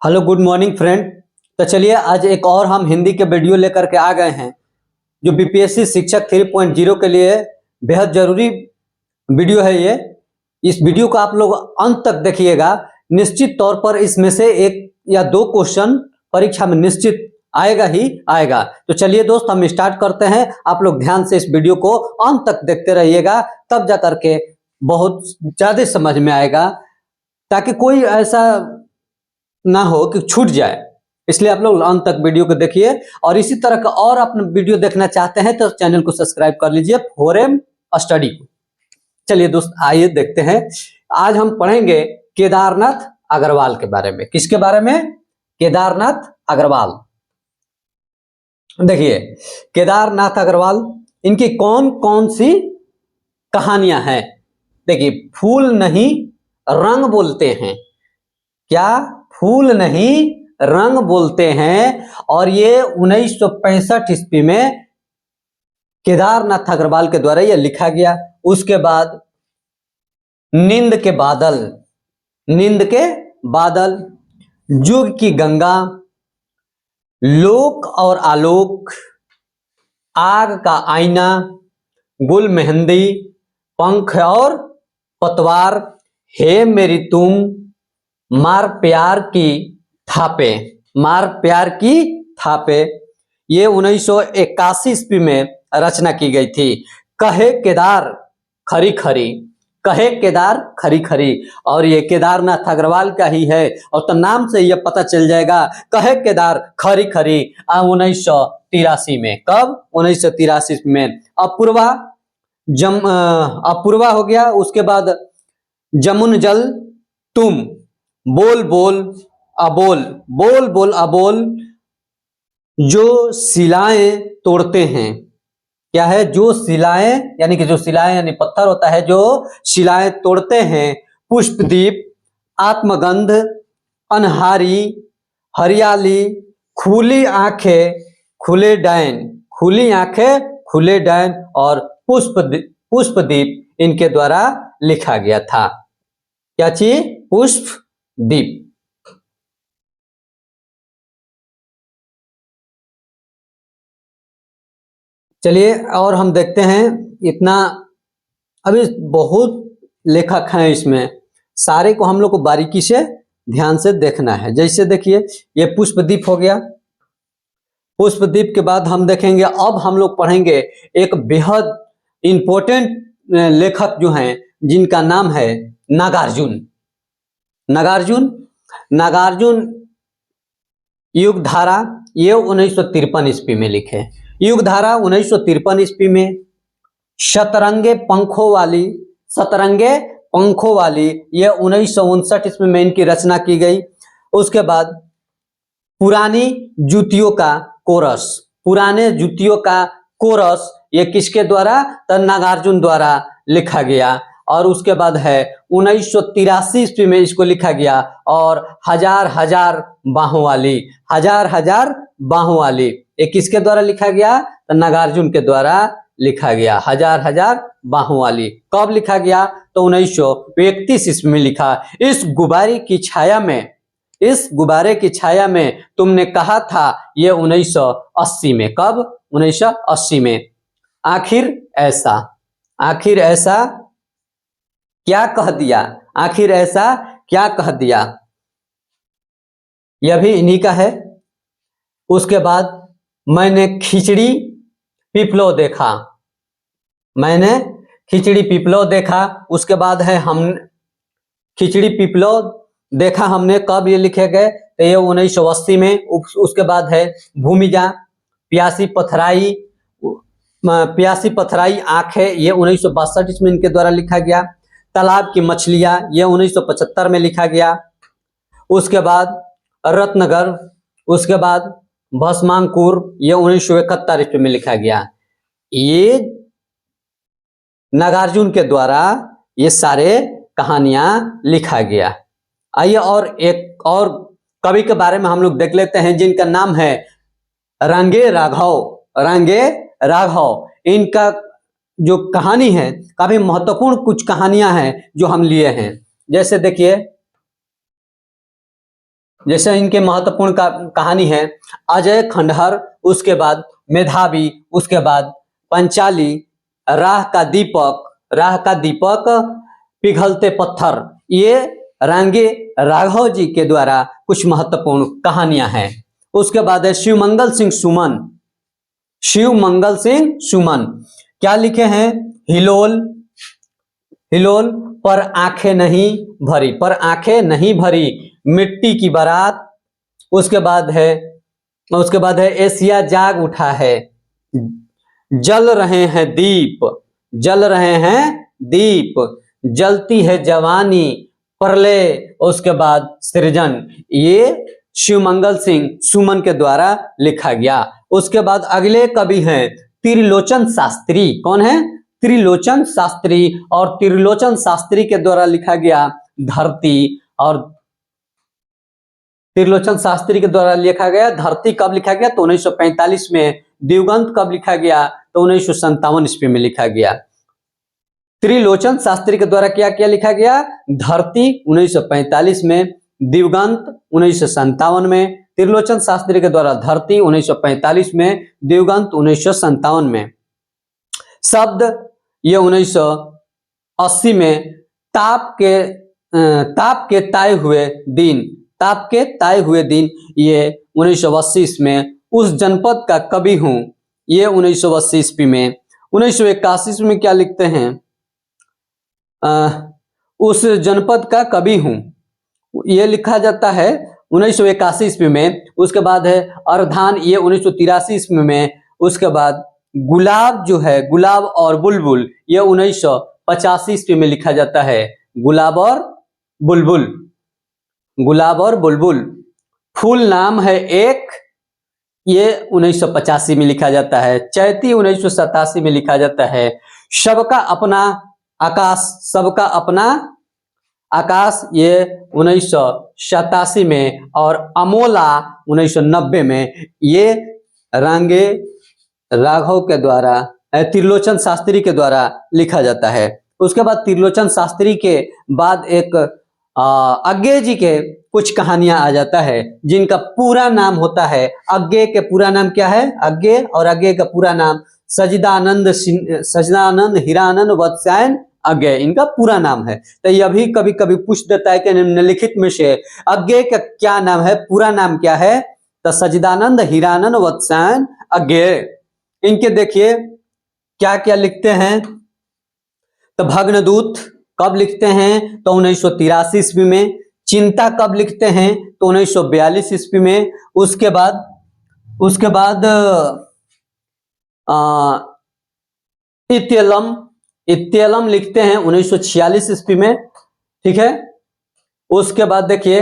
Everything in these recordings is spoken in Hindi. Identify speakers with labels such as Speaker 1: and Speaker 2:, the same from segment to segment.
Speaker 1: Hello good morning friend. तो चलिए आज एक और हम हिंदी के वीडियो लेकर के आ गए हैं जो बीपीएससी शिक्षक 3.0 के लिए बेहद जरूरी वीडियो है। ये इस वीडियो को आप लोग अंत तक देखिएगा। निश्चित तौर पर इसमें से एक या दो क्वेश्चन परीक्षा में निश्चित आएगा ही आएगा। तो चलिए दोस्त हम स्टार्ट करते हैं। आप लोग ध्यान से इस वीडियो को अंत तक देखते रहिएगा, तब जा करके बहुत ज्यादा समझ में आएगा, ताकि कोई ऐसा ना हो कि छूट जाए। इसलिए आप लोग अंत तक वीडियो को देखिए, और इसी तरह का और अपना वीडियो देखना चाहते हैं तो चैनल को सब्सक्राइब कर लीजिए फोरम स्टडी को। चलिए दोस्त आइए देखते हैं। आज हम पढ़ेंगे केदारनाथ अग्रवाल के बारे में। किसके बारे में? केदारनाथ अग्रवाल। देखिए केदारनाथ अग्रवाल, इनकी कौन कौन सी कहानियां हैं। देखिए, फूल नहीं रंग बोलते हैं। क्या? फूल नहीं रंग बोलते हैं। और ये 1965 ईस्वी में केदारनाथ अग्रवाल के द्वारा यह लिखा गया। उसके बाद नींद के बादल, नींद के बादल, जुग की गंगा, लोक और आलोक, आग का आईना, गुल मेहंदी, पंख और पतवार, हे मेरी तुम, मार प्यार की थापे, मार प्यार की थापे। ये 1981 ईस्वी में रचना की गई थी। कहे केदार खरी खरी, कहे केदार खरी खरी। और ये केदारनाथ अग्रवाल का ही है, और तो नाम से ये पता चल जाएगा। कहे केदार खरी खरी 1983 में। कब? 1983 में। अपूर्वा अपूर्वा हो गया। उसके बाद जमुन जल तुम, बोल बोल अबोल, बोल बोल अबोल, जो शिलाएं तोड़ते हैं। क्या है? जो शिलाएं, यानी कि जो शिलाएं यानी पत्थर होता है, जो शिलाएं तोड़ते हैं। पुष्पदीप, आत्मगंध, अनहारी, हरियाली, खुली आंखें खुले डैन, खुली आंखें खुले डैन, और पुष्पदीप इनके द्वारा लिखा गया था। क्या चीज? पुष्पदीप। चलिए और हम देखते हैं। इतना अभी बहुत लेखक हैं इसमें, सारे को हम लोग को बारीकी से ध्यान से देखना है। जैसे देखिए ये पुष्पदीप हो गया। पुष्पदीप के बाद हम देखेंगे, अब हम लोग पढ़ेंगे एक बेहद इंपॉर्टेंट लेखक जो हैं, जिनका नाम है नागार्जुन। नागार्जुन, नागार्जुन युगधारा, ये 1953 ईस्वी में लिखे। युगधारा 1953 ईस्वी में। सतरंगे पंखों वाली, सतरंगे पंखों वाली, ये 1959 ईस्वी में इनकी रचना की गई। उसके बाद पुरानी जूतियों का कोरस, पुराने जूतियों का कोरस, ये किसके द्वारा? तो नागार्जुन द्वारा लिखा गया। और उसके बाद है 1983 ईस्वी में इसको लिखा गया। और हजार हजार बाहों वाली, हजार हजार बाहों वाली, ये किसके द्वारा लिखा गया? तो नागार्जुन के द्वारा लिखा गया। हजार हजार बाहों वाली कब लिखा गया? तो 1931 ईस्वी में लिखा। इस गुब्बारे की छाया में, इस गुब्बारे की छाया में तुमने कहा था, ये 1980 में। कब? 1980 में। आखिर ऐसा, आखिर ऐसा क्या कह दिया, आखिर ऐसा क्या कह दिया, यह भी इन्हीं का है। उसके बाद मैंने खिचड़ी पिपलो देखा, मैंने खिचड़ी पिपलो देखा। उसके बाद है हम खिचड़ी पिपलो देखा हमने। कब ये लिखे गए? तो ये 1980 में। उसके बाद है भूमिजा, प्यासी पथराई, प्यासी पथराई आंखें, ये 1962 में इनके द्वारा लिखा गया। तालाब की मछलियां, ये 1975 में लिखा गया। उसके बाद रत्नगर, उसके बाद भस्मांकुर, ये 1971 ईस्वी में लिखा गया। ये नागार्जुन के द्वारा ये सारे कहानियां लिखा गया। आइए और एक और कवि के बारे में हम लोग देख लेते हैं, जिनका नाम है रंगे राघव, रंगे राघव। इनका जो कहानी है, काफी महत्वपूर्ण कुछ कहानियां हैं जो हम लिए हैं। जैसे देखिए जैसे इनके महत्वपूर्ण कहानी है अजय खंडहर, उसके बाद मेधावी, उसके बाद पंचाली, राह का दीपक, पिघलते पत्थर। ये रांगे राघव जी के द्वारा कुछ महत्वपूर्ण कहानियां हैं। उसके बाद है शिवमंगल सिंह सुमन। शिवमंगल सिंह सुमन क्या लिखे हैं? हिलोल, हिलोल पर आंखें नहीं भरी, पर आंखें नहीं भरी, मिट्टी की बारात। उसके बाद है एशिया जाग उठा है, जल रहे हैं दीप, जल रहे हैं दीप, जलती है जवानी, प्रलय, उसके बाद सृजन। ये शिवमंगल सिंह सुमन के द्वारा लिखा गया। उसके बाद अगले कवि हैं त्रिलोचन शास्त्री। कौन है? त्रिलोचन शास्त्री। और त्रिलोचन शास्त्री के द्वारा लिखा गया धरती। और त्रिलोचन शास्त्री के द्वारा लिखा गया धरती कब लिखा गया? तो 1945 में। दिवगंत कब लिखा गया? तो 1957 ईस्वी में लिखा गया। त्रिलोचन शास्त्री के द्वारा क्या क्या लिखा गया? धरती 1945 में, दिवगंत 1957 में। त्रिलोचन शास्त्री के द्वारा धरती 1945 में, दिवगंत 1957 में। शब्द ये 1980 में। ताप के ताए हुए दिन, ताप के ताए हुए दिन, ये 1980 में। उस जनपद का कवि हूं, ये 1980 ईस्वी में। 1981 में क्या लिखते हैं? उस जनपद का कवि हूं, ये लिखा जाता है 1981 ईस्वी में। उसके बाद है अर्धान, ये 1983 ईस्वी में। उसके बाद गुलाब जो है, गुलाब और बुलबुल, ये 1985 ईस्वी में लिखा जाता है। गुलाब और बुलबुल, गुलाब और बुलबुल। फूल नाम है एक, ये 1985 में लिखा जाता है। चैती 1987 में लिखा जाता है। सबका अपना आकाश, सबका अपना आकाश, ये 1987 में। और अमोला 1990 में। ये रांगे राघव के द्वारा, त्रिलोचन शास्त्री के द्वारा लिखा जाता है। उसके बाद त्रिलोचन शास्त्री के बाद एक अज्ञे जी के कुछ कहानियां आ जाता है, जिनका पूरा नाम होता है, अज्ञे के पूरा नाम क्या है? अज्ञे, और अज्ञे का पूरा नाम सचिदानंद हीरानंद वत्स्यायन अज्ञे, इनका पूरा नाम है। तो ये भी कभी कभी पूछ देता है कि निम्नलिखित में से अज्ञे का क्या नाम है, पूरा नाम क्या है? तो सचिदानंद हीरानंद वत्स्यायन अज्ञे। इनके देखिए क्या क्या लिखते हैं। तो भग्नदूत कब लिखते हैं? तो 1983 ईस्वी में। चिंता कब लिखते हैं? तो 1942 ईस्वी में। उसके बाद इत्यलम लिखते हैं 1946 ईस्वी में। ठीक है। उसके बाद देखिए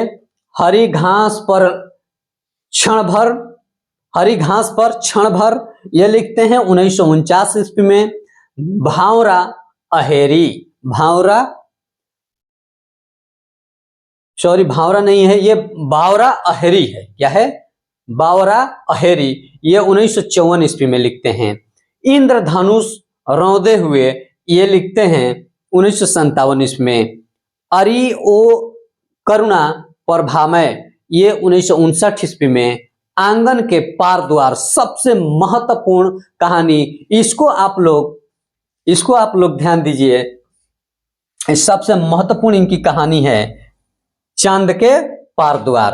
Speaker 1: हरी घास पर क्षण भर, ये लिखते हैं 1949 ईस्वी में। भावरा नहीं है, ये बावरा अहेरी है। क्या है? बावरा अहेरी, ये 1954 ईस्वी में लिखते हैं। इंद्रधनुष रौंदे हुए, ये लिखते हैं 1957 ईस्वी में। अरि ओ करुणा प्रभामय, ये 1959 ईस्वी में। आंगन के पार द्वार, सबसे महत्वपूर्ण कहानी, इसको आप लोग ध्यान दीजिए। सबसे महत्वपूर्ण इनकी कहानी है चांद के पार द्वार,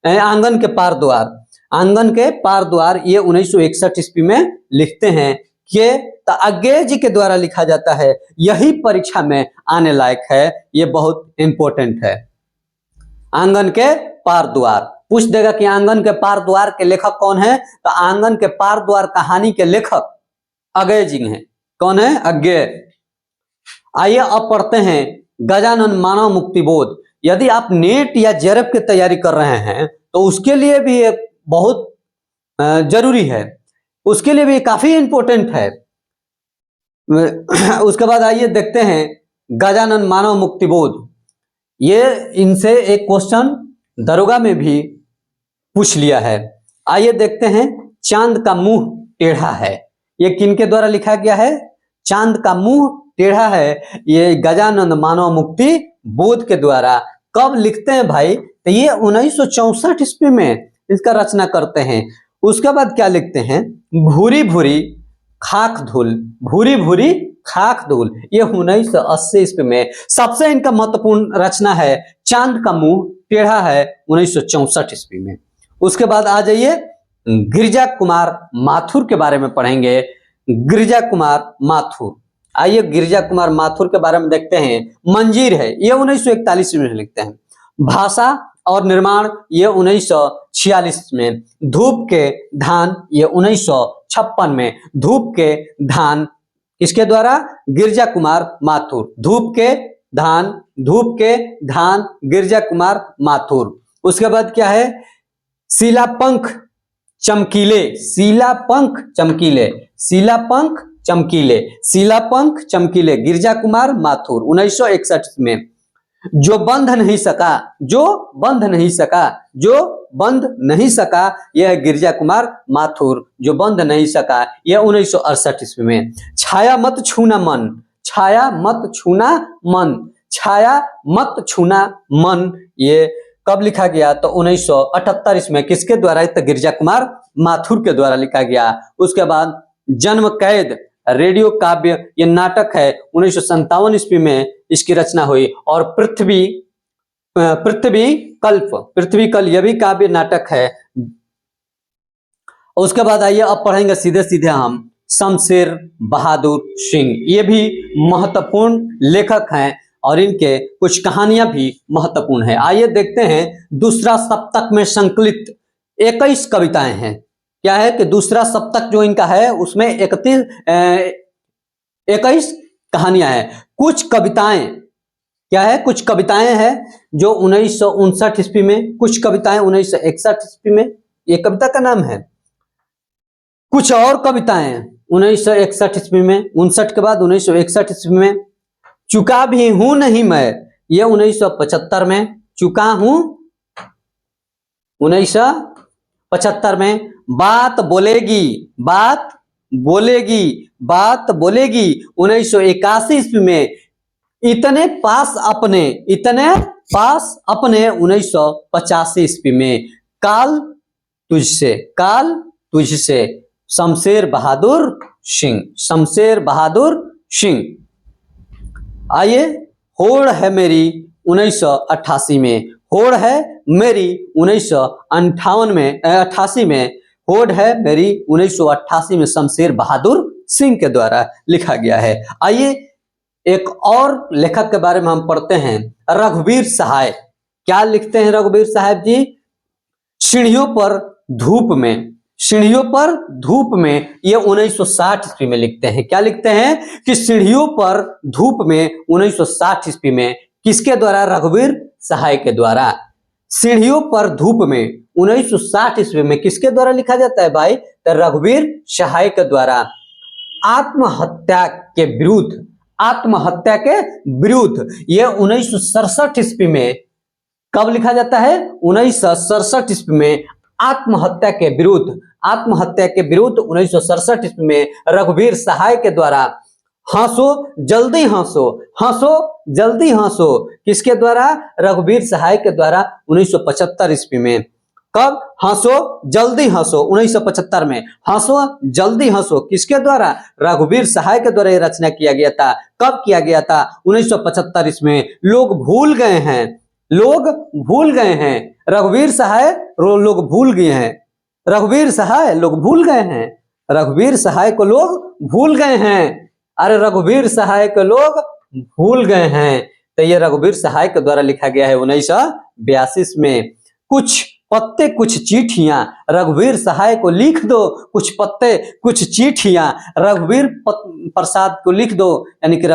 Speaker 1: आंगन के पार द्वार। आंगन के पार द्वार, ये 1961 ईस्वी में लिखते हैं कि अज्ञे जी के द्वारा लिखा जाता है। यही परीक्षा में आने लायक है, ये बहुत इंपॉर्टेंट है। आंगन के पार द्वार पूछ देगा कि आंगन के पार द्वार के लेखक कौन है? तो आंगन के पार द्वार कहानी के लेखक अज्ञे जी हैं। कौन है? अज्ञे। आइए अब पढ़ते हैं गजानन मानव मुक्ति बोध। यदि आप नेट या जेआरएफ की तैयारी कर रहे हैं तो उसके लिए भी एक बहुत जरूरी है, उसके लिए भी काफी इंपॉर्टेंट है। उसके बाद आइए देखते हैं गजानन मानव मुक्ति बोध। ये इनसे एक क्वेश्चन दरोगा में भी पूछ लिया है। आइए देखते हैं। चांद का मुंह टेढ़ा है, ये किनके द्वारा लिखा गया है? चांद का मुंह टेढ़ा है, ये गजानन मानव मुक्ति बोध के द्वारा। कब लिखते हैं भाई? तो ये 1964 ईस्वी में इसका रचना करते हैं। उसके बाद क्या लिखते हैं, भूरी भूरी खाक धूल, भूरी भूरी खाक धूल, ये 1980 ईस्वी में। सबसे इनका महत्वपूर्ण रचना है चांद का मुंह टेढ़ा है, 1964 ईस्वी में। उसके बाद आ जाइए गिरिजा कुमार माथुर के बारे में पढ़ेंगे। गिरिजा कुमार माथुर, आइए गिरिजा कुमार माथुर के बारे में देखते हैं। मंजीर है, ये 1941 में लिखते हैं। भाषा और निर्माण, ये 1946 में। धूप के धान, ये 1956 में। धूप के धान किसके द्वारा, गिरिजा कुमार माथुर। धूप के धान, धूप के धान, गिरिजा कुमार माथुर। उसके बाद क्या है, शिलापंख चमकीले, शिलापंख चमकीले, शिलापंख चमकीले, शिलापंख चमकीले, गिरिजा कुमार माथुर 1961 में। जो बंध नहीं सका, जो बंध नहीं सका, जो बंध नहीं सका, यह गिरिजा कुमार माथुर। जो बंध नहीं सका, यह 1968 ईस्वी में। छाया मत छूना मन, छाया मत छूना मन, छाया मत छूना मन, ये कब लिखा गया, तो 1978 ईस्वी में। किसके द्वारा, तो गिरिजा कुमार माथुर के द्वारा लिखा गया। उसके बाद जन्म कैद रेडियो काव्य, ये नाटक है, 1957 ईस्वी में इसकी रचना हुई। और पृथ्वी कल्प, पृथ्वी कल्प, यह भी काव्य नाटक है। उसके बाद आइए अब पढ़ेंगे सीधे सीधे हम शमशेर बहादुर सिंह। ये भी महत्वपूर्ण लेखक हैं और इनके कुछ कहानियां भी महत्वपूर्ण है। आइए देखते हैं, दूसरा सप्तक में संकलित 21 कविताएं हैं। क्या है कि दूसरा सप्तक जो इनका है उसमें 21 कहानियां हैं। कुछ कविताएं क्या है, कुछ कविताएं हैं जो 1959 ईस्वी में, कुछ कविताएं 1961 ईस्वी में, ये कविता का नाम है। कुछ और कविताएं 1961 ईस्वी में, 59 के बाद 1961 ईस्वी में। चुका भी हूं नहीं मैं, ये 1975 में। चुका हूं 1975 में। बात बोलेगी, बात बोलेगी, बात बोलेगी 1981 ईस्वी में। इतने पास अपने, इतने पास अपने 1985 ईस्वी में। काल तुझसे, काल तुझसे, शमशेर बहादुर सिंह, शमशेर बहादुर सिंह। आइए, होड़ है मेरी 1988 में, होड़ है मेरी 1958 में, 88 में। होड़ है मेरी 1988 में शमशेर बहादुर सिंह के द्वारा लिखा गया है। आइए एक और लेखक के बारे में हम पढ़ते हैं, रघुवीर सहाय। क्या लिखते हैं रघुवीर साहब जी, सीढ़ियों पर धूप में, सीढ़ियों पर धूप में, ये 1960 ईस्वी में लिखते हैं। क्या लिखते हैं कि सीढ़ियों पर धूप में 1960 ईस्वी में। किसके द्वारा, रघुवीर सहाय के द्वारा। सीढ़ियों पर धूप में 1960 ईस्वी में किसके द्वारा लिखा जाता है भाई, तो रघुवीर सहाय के द्वारा। आत्महत्या के विरुद्ध, आत्महत्या के विरुद्ध, यह 1967 ईस्वी में। कब लिखा जाता है, 1967 ईस्वी में। आत्महत्या के विरुद्ध, आत्महत्या के विरुद्ध 1967 ईस्वी में रघुवीर सहाय के द्वारा। हंसो जल्दी हंसो, हंसो जल्दी हंसो, किसके द्वारा, रघुवीर सहाय के द्वारा 1975 ईस्वी में। कब, हंसो जल्दी हंसो 1975 में। हंसो जल्दी हंसो किसके द्वारा, रघुवीर सहाय के द्वारा यह रचना किया गया था। कब किया गया था, 1975 ईस्वी में। लोग भूल गए हैं, लोग भूल गए हैं, रघुवीर सहाय लोग भूल गए हैं, रघुवीर सहाय लोग भूल गए हैं, रघुवीर सहाय को लोग भूल गए हैं। अरे रघुवीर सहाय के लोग भूल गए हैं, तो ये रघुवीर सहाय के द्वारा लिखा गया है 1982 में। कुछ पत्ते कुछ चिट्ठियां रघुवीर सहाय को लिख दो, कुछ पत्ते कुछ चिट्ठियां रघुवीर प्रसाद को लिख दो, यानी कि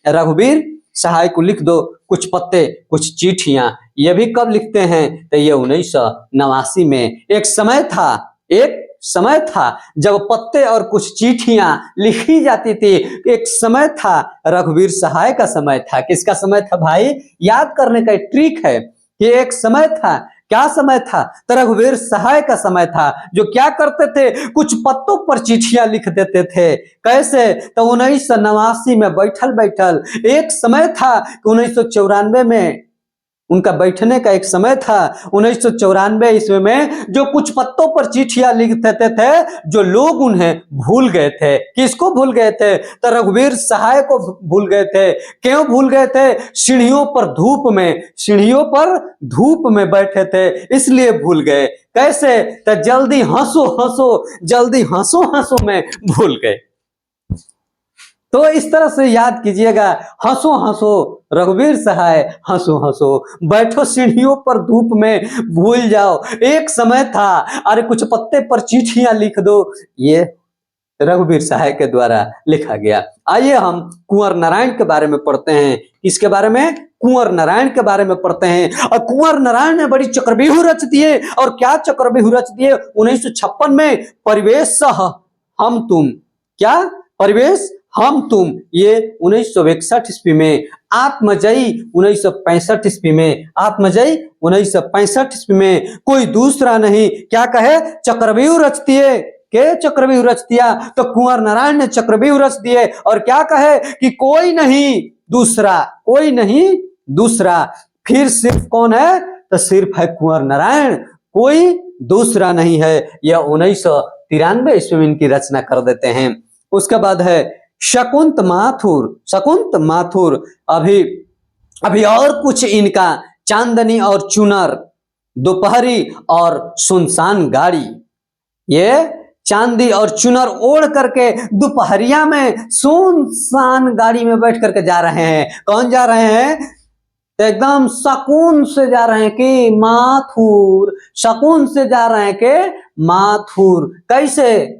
Speaker 1: रघुवीर सहाय को लिख दो कुछ पत्ते कुछ चिट्ठियां। ये भी कब लिखते हैं, तो ये 1989 में। एक समय था, एक समय था जब पत्ते और कुछ चिट्ठियां लिखी जाती थी। एक समय था, रघुवीर सहाय का समय था। किसका समय था भाई, याद करने का ट्रिक है कि एक समय था। क्या समय था, तो रघुवीर सहाय का समय था, जो क्या करते थे, कुछ पत्तों पर चिट्ठियां लिख देते थे। कैसे, तो 1989 में बैठल बैठल। एक समय था 1994 में, उनका बैठने का एक समय था 1994 ईस्वी में, जो कुछ पत्तों पर चिट्ठियां लिख देते थे, जो लोग उन्हें भूल गए थे। किसको भूल गए थे? तो रघुवीर सहाय को भूल गए थे। क्यों भूल गए थे? सीढ़ियों पर धूप में बैठे थे, इसलिए भूल गए। कैसे? तो जल्दी हंसो में भूल गए। तो इस तरह से याद कीजिएगा, हंसो रघुवीर सहाय, हंसो बैठो सीढ़ियों पर धूप में भूल जाओ, एक समय था। अरे कुछ पत्ते पर चिट्ठियां लिख दो, ये रघुवीर सहाय के द्वारा लिखा गया। आइए हम कुंवर नारायण के बारे में पढ़ते हैं। इसके बारे में कुंवर नारायण के बारे में पढ़ते हैं। और कुंवर नारायण ने बड़ी चक्रव्यूह रच दिए। और क्या चक्रव्यूह रच दिए? 1956 में परिवेश हम तुम, क्या परिवेश हम तुम, ये 1961 ईस्वी में, आत्मजयी 1965 ईस्वी में, आत्मजयी 1965 ईस्वी में, कोई दूसरा नहीं। क्या कहे? चक्रव्यूह रच दिए। के चक्रव्यूह रच दिया? तो कुंवर नारायण ने चक्रव्यूह रच दिए। और क्या कहे कि कोई नहीं दूसरा। फिर सिर्फ कौन है? तो सिर्फ है कुंवर नारायण, कोई दूसरा नहीं है। यह 1993 ईस्वी में इनकी रचना कर देते हैं। उसके बाद है शकुंत माथुर। अभी और कुछ इनका, चांदनी और चुनर, दोपहरी और सुनसान गाड़ी। ये चांदी और चुनर ओढ़ करके दोपहरिया में सुनसान गाड़ी में बैठ करके जा रहे हैं। कौन जा रहे हैं? तो एकदम सकून से जा रहे हैं कि माथुर, सकून से जा रहे हैं कि माथुर। कैसे?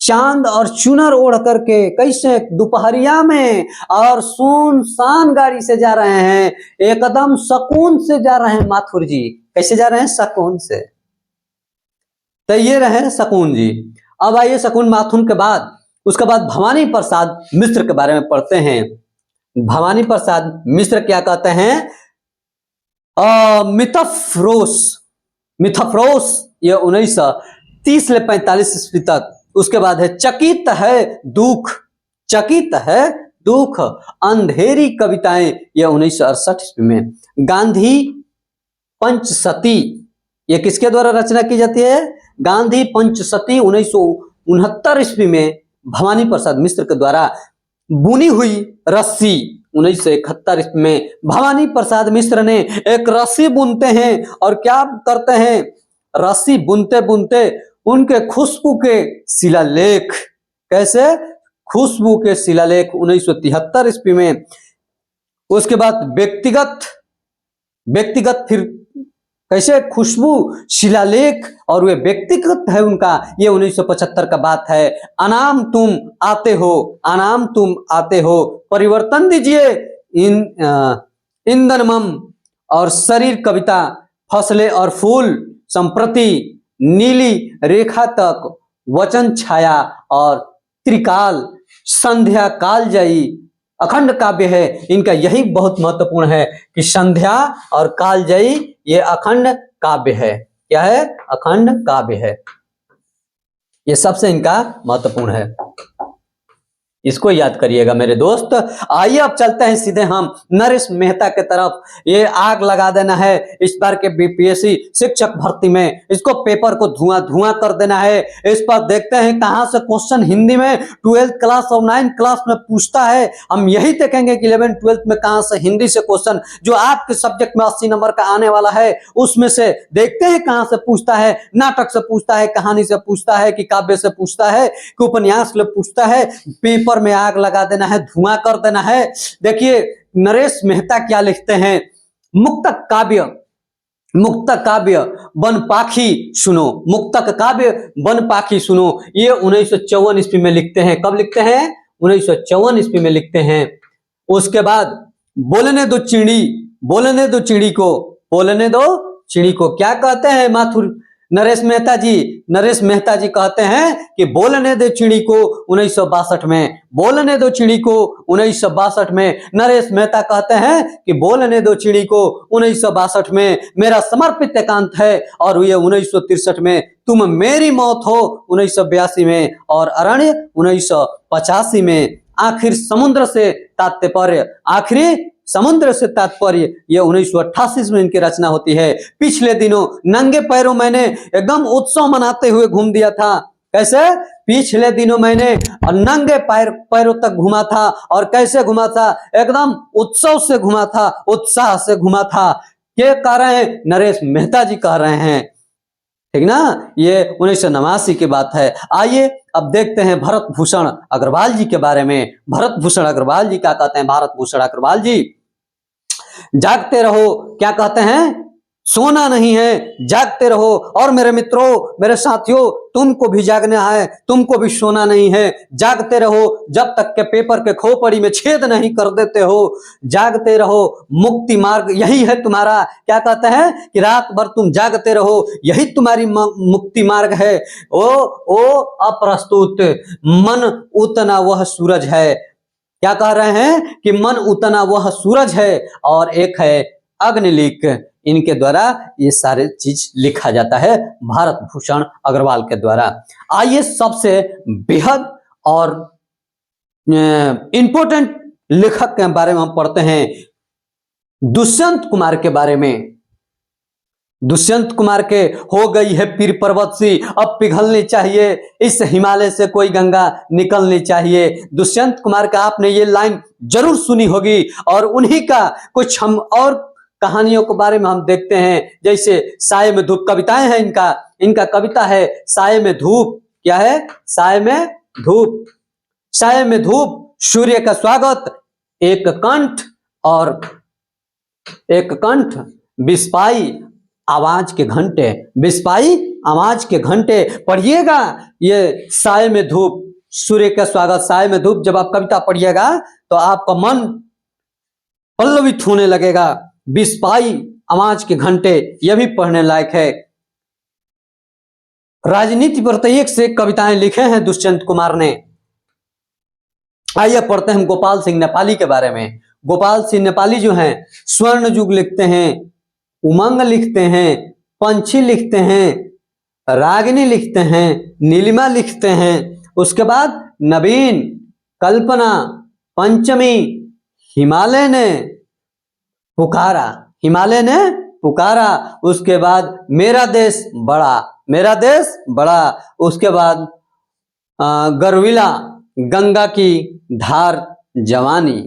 Speaker 1: चांद और चुनर ओढ़ करके, कैसे? दोपहरिया में और सुनसान गाड़ी से जा रहे हैं, एकदम सकून से जा रहे हैं माथुर जी। कैसे जा रहे हैं? सकून से। तो ये रहे सकून जी। अब आइए सकून माथुर के बाद, उसके बाद भवानी प्रसाद मिश्र के बारे में पढ़ते हैं। भवानी प्रसाद मिश्र क्या कहते हैं? मिथफ्रोस, ये 1930 से 45 ईस्वी तक। उसके बाद है चकित है दुख, अंधेरी कविताएं, यह 1968 ईस्वी में। गांधी पंचसती, ये किसके द्वारा रचना की जाती है? गांधी पंचसती 1969 ईस्वी में भवानी प्रसाद मिश्र के द्वारा। बुनी हुई रस्सी 1971 ईस्वी में भवानी प्रसाद मिश्र ने एक रस्सी बुनते हैं। और क्या करते हैं? रस्सी बुनते बुनते उनके खुशबू के शिलालेख, कैसे? खुशबू के शिलालेख 1973 ईस्वी में। उसके बाद व्यक्तिगत फिर कैसे? खुशबू, शिलालेख, और वे व्यक्तिगत है उनका, ये 1975 का बात है। अनाम तुम आते हो, परिवर्तन दीजिए इंदनमम और शरीर कविता, फसलें और फूल, संप्रति, नीली रेखा तक, वचन छाया और त्रिकाल, संध्या कालजयी, अखंड काव्य है। इनका यही बहुत महत्वपूर्ण है कि संध्या और कालजयी ये अखंड काव्य है। क्या है? अखंड काव्य है। ये सबसे इनका महत्वपूर्ण है, इसको याद करिएगा मेरे दोस्त। आइए अब चलते हैं सीधे हम नरेश मेहता के तरफ। ये आग लगा देना है इस बार के बीपीएससी शिक्षक भर्ती में, इसको पेपर को धुआं कर देना है। इस पर देखते हैं कहां से क्वेश्चन हिंदी में 12th क्लास और 9th क्लास में पूछता है। हम यही देखेंगे कि 11th 12th में कहां से हिंदी से क्वेश्चन जो आपके सब्जेक्ट में 80 नंबर का आने वाला है, उसमें से देखते हैं कहां से पूछता है। नाटक से पूछता है, कहानी से पूछता है, कि काव्य से पूछता है, कि उपन्यास से पूछता है। पेपर में आग लगा देना है, धुआं कर देना है। देखिए नरेश मेहता क्या लिखते हैं। मुक्तक काव्य बनपाखी सुनो, मुक्तक काव्य बनपाखी सुनो, ये 1954 ईस्वी में लिखते हैं। कब लिखते हैं? 1954 ईस्वी में लिखते हैं। उसके बाद बोलने दो चिड़ी को, क्या कहते हैं माथुर नरेश मेहता जी कहते हैं कि बोलने दो चिड़ी को 1962 में, बोलने दो चिड़ी को 1962 में। नरेश मेहता कहते हैं कि बोलने दो चिड़ी को 1962 में मेरा समर्पित एकांत है। और ये 1963 में तुम मेरी मौत हो 1982 में, और अरण्य 1985 में। आखिर समुद्र से तात्पर्य, आखिरी समुद्र से तात्पर्य ये 1988 में इनकी रचना होती है। पिछले दिनों नंगे पैरों मैंने एकदम उत्सव मनाते हुए घूम दिया था। कैसे? पिछले दिनों मैंने नंगे पैरों तक घूमा था। और कैसे घूमा था? एकदम उत्सव से घूमा था, उत्साह से घूमा था। ये कह रहे हैं, नरेश मेहता जी कह रहे हैं, ठीक ना। ये 1989 की बात है। आइए अब देखते हैं भरत भूषण अग्रवाल जी के बारे में। भरत भूषण अग्रवाल जी क्या कहते हैं? भारत भूषण अग्रवाल जी, जागते रहो, क्या कहते हैं? सोना नहीं है, जागते रहो। और मेरे मित्रों, मेरे साथियों, तुमको भी जागना है, तुमको भी सोना नहीं है। जागते रहो जब तक के पेपर के खोपड़ी में छेद नहीं कर देते हो। जागते रहो, मुक्ति मार्ग यही है तुम्हारा। क्या कहते हैं कि रात भर तुम जागते रहो, यही तुम्हारी मुक्ति मार्ग है। ओ अप्रस्तुत मन उतना वह सूरज है। क्या कह रहे हैं कि मन उतना वह सूरज है। और एक है अग्निलिख। इनके द्वारा ये सारे चीज लिखा जाता है भारत भूषण अग्रवाल के द्वारा। आइए सबसे बेहद और इंपॉर्टेंट लेखक के बारे में हम पढ़ते हैं, दुष्यंत कुमार के बारे में। दुष्यंत कुमार के हो गई है पीर पर्वत सी, अब पिघलनी चाहिए, इस हिमालय से कोई गंगा निकलनी चाहिए। दुष्यंत कुमार का आपने ये लाइन जरूर सुनी होगी। और उन्हीं का कुछ हम और कहानियों के बारे में हम देखते हैं, जैसे साए में धूप, कविताएं हैं इनका कविता है साए में धूप। क्या है? साए में धूप। साए में धूप, सूर्य का स्वागत, एक कंठ बिस्पाई आवाज के घंटे, बिस्पाई आवाज के घंटे। पढ़िएगा ये साए में धूप, सूर्य का स्वागत, साए में धूप। जब आप कविता पढ़िएगा तो आपका मन पल्लवित होने लगेगा। बिस्पाई आवाज के घंटे, यह भी पढ़ने लायक है। राजनीति पर तो एक से कविताएं लिखे हैं दुष्यंत कुमार ने। आइए पढ़ते हैं हम गोपाल सिंह नेपाली के बारे में। गोपाल सिंह नेपाली जो हैं, स्वर्ण युग लिखते हैं, उमंग लिखते हैं, पंछी लिखते हैं, रागिनी लिखते हैं, नीलिमा लिखते हैं। उसके बाद नवीन, कल्पना, पंचमी, हिमालय ने पुकारा, हिमालय ने पुकारा। उसके बाद मेरा देश बड़ा, मेरा देश बड़ा। उसके बाद गर्विला गंगा की धार जवानी,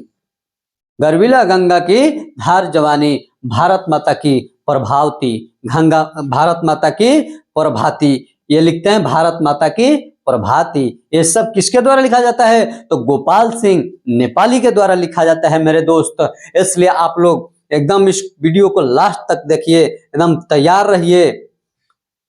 Speaker 1: गर्विला गंगा की धार जवानी, भारत माता की प्रभावती, गंगा भारत माता की प्रभाती। ये लिखते हैं भारत माता की प्रभाती। ये सब किसके द्वारा लिखा जाता है? तो गोपाल सिंह नेपाली के द्वारा लिखा जाता है मेरे दोस्त। इसलिए आप लोग एकदम इस वीडियो को लास्ट तक देखिए, एकदम तैयार रहिए,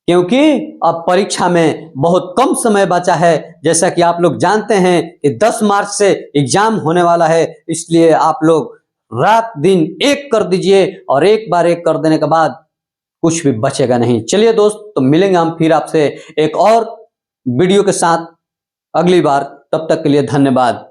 Speaker 1: क्योंकि अब परीक्षा में बहुत कम समय बचा है। जैसा कि आप लोग जानते हैं कि 10 मार्च से एग्जाम होने वाला है। इसलिए आप लोग रात दिन एक कर दीजिए, और एक बार एक कर देने के बाद कुछ भी बचेगा नहीं। चलिए दोस्त, तो मिलेंगे हम फिर आपसे एक और वीडियो के साथ अगली बार। तब तक के लिए धन्यवाद।